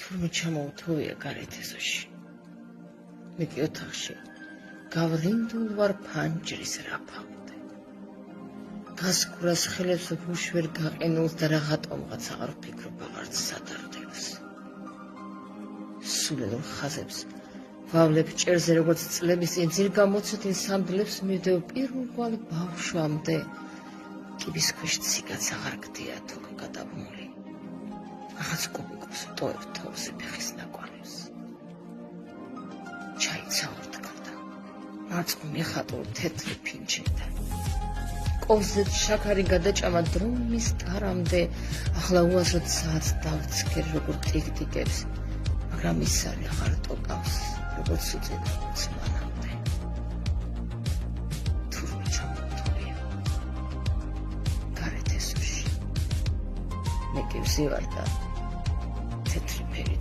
თურმე ჩამოუთოვია გარეთ ეზოში. მე კი ოთახში გავრინდულ ვარ ფანჯრის რაფამდე. გასკურას ხელებს უფუშ ვერ გაყინულს და რაღაცომღაც აღარ ვფიქრობ აღარც სადარდებს. სულელ ხაზებს ვავლებ ჭერზე როგორც წლების წინ ძირ გამოცდილ სამდლებს მივდევ პირველ ბავშვამდე. კიბის ქვეშ ციგაც აღარ გდია თუ გადაბმული. აღაც კუბიკოს ტოებ თოვზე ფეხის ნაკვარებს. ჩაიცა ორთქლდა. მაწყვი მეხატულ თეთრი ფინჩიდან. კოვზეთ შაქარი გადაჭამა დრომის ტარამდე. ახლა უაზროდ საათს დავცქერ როგორ ტიკტიკებს, მაგრამ ის არის აღარ ტოკავს, როგორც უწედა მანამდე. თურმე ჩამოუთოვია გარეთ ეზოში. მე კი ვზივარ და თეთრი ფერი